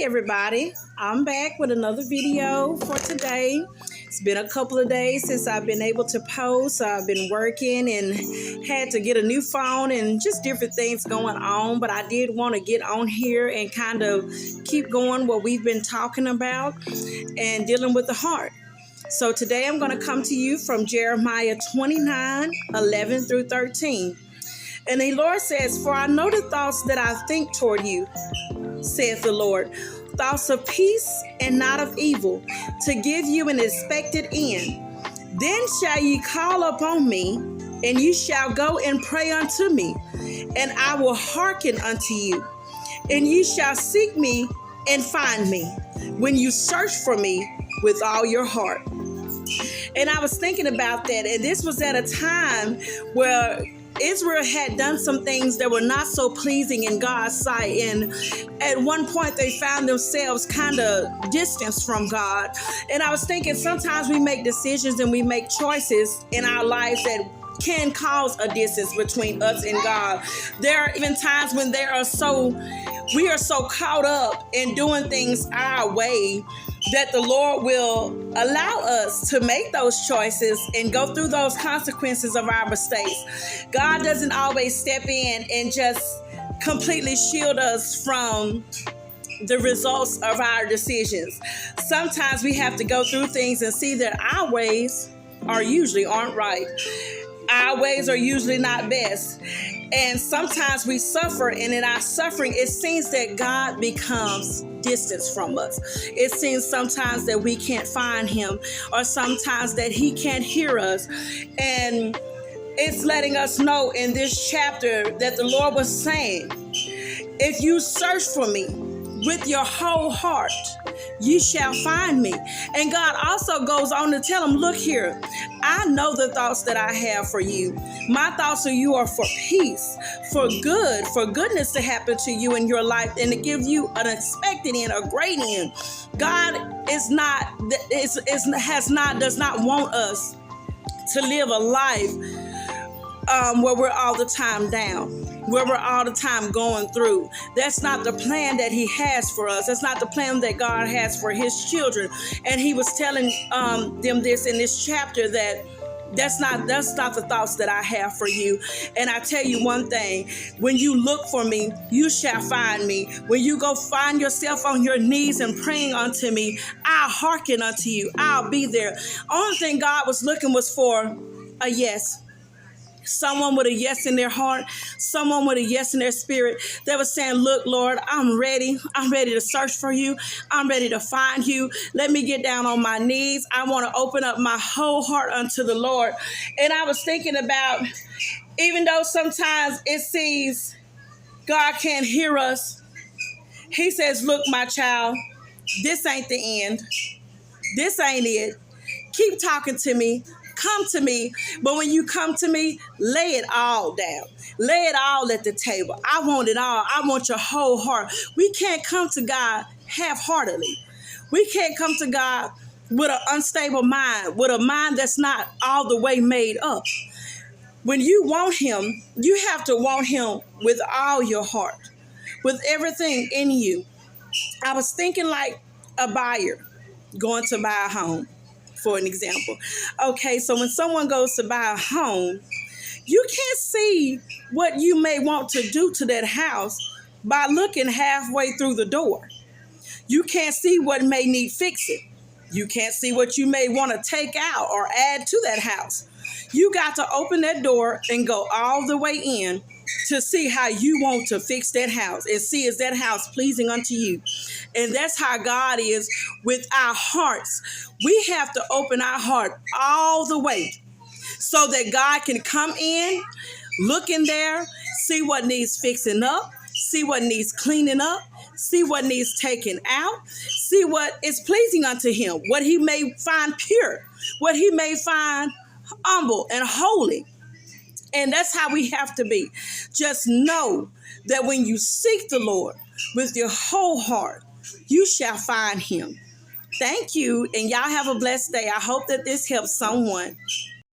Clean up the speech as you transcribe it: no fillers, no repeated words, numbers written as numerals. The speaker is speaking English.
everybody, I'm back with another video for today. It's been a couple of days since I've been able to post. I've been working and had to get a new phone and just different things going on, but I did want to get on here and kind of keep going what we've been talking about and dealing with the heart. So today I'm going to come to you from Jeremiah 29:11 through 13. And the Lord says, "For I know the thoughts that I think toward you, saith the Lord, thoughts of peace and not of evil, to give you an expected end. Then shall ye call upon me, and you shall go and pray unto me, and I will hearken unto you. And ye shall seek me and find me, when you search for me with all your heart." And I was thinking about that, and this was at a time where Israel had done some things that were not so pleasing in God's sight. And at one point, they found themselves kind of distanced from God. And I was thinking sometimes we make decisions and we make choices in our lives that can cause a distance between us and God. There are even times when we are so caught up in doing things our way that the Lord will allow us to make those choices and go through those consequences of our mistakes. God doesn't always step in and just completely shield us from the results of our decisions. Sometimes we have to go through things and see that our ways aren't right. Our ways are usually not best. And sometimes we suffer, and in our suffering, it seems that God becomes distant from us. It seems sometimes that we can't find him, or sometimes that he can't hear us. And it's letting us know in this chapter that the Lord was saying, if you search for me with your whole heart, you shall find me. And God also goes on to tell him, look here, I know the thoughts that I have for you. My thoughts of you are for peace, for good, for goodness to happen to you in your life and to give you an expected end, a great end. God does not want us to live a life where we're all the time down, where we're all the time going through. That's not the plan that he has for us. That's not the plan that God has for his children. And he was telling them this in this chapter, that that's not the thoughts that I have for you. And I tell you one thing, when you look for me, you shall find me. When you go find yourself on your knees and praying unto me, I'll hearken unto you. I'll be there. Only thing God was looking was for a yes. Someone with a yes in their heart, someone with a yes in their spirit that was saying, look, Lord, I'm ready. I'm ready to search for you. I'm ready to find you. Let me get down on my knees. I want to open up my whole heart unto the Lord. And I was thinking about, even though sometimes it seems God can't hear us, he says, look, my child, this ain't the end. This ain't it. Keep talking to me. Come to me, but when you come to me, lay it all down. Lay it all at the table. I want it all. I want your whole heart. We can't come to God half-heartedly. We can't come to God with an unstable mind, with a mind that's not all the way made up. When you want him, you have to want him with all your heart, with everything in you. I was thinking like a buyer going to buy a home. For an example. Okay, so when someone goes to buy a home, you can't see what you may want to do to that house by looking halfway through the door. You can't see what may need fixing. You can't see what you may want to take out or add to that house. You got to open that door and go all the way in to see how you want to fix that house and see, is that house pleasing unto you? And that's how God is with our hearts. We have to open our heart all the way so that God can come in, look in there, see what needs fixing up, see what needs cleaning up, see what needs taken out, see what is pleasing unto him, what he may find pure, what he may find humble and holy. And that's how we have to be. Just know that when you seek the Lord with your whole heart, you shall find him. Thank you, and y'all have a blessed day. I hope that this helps someone.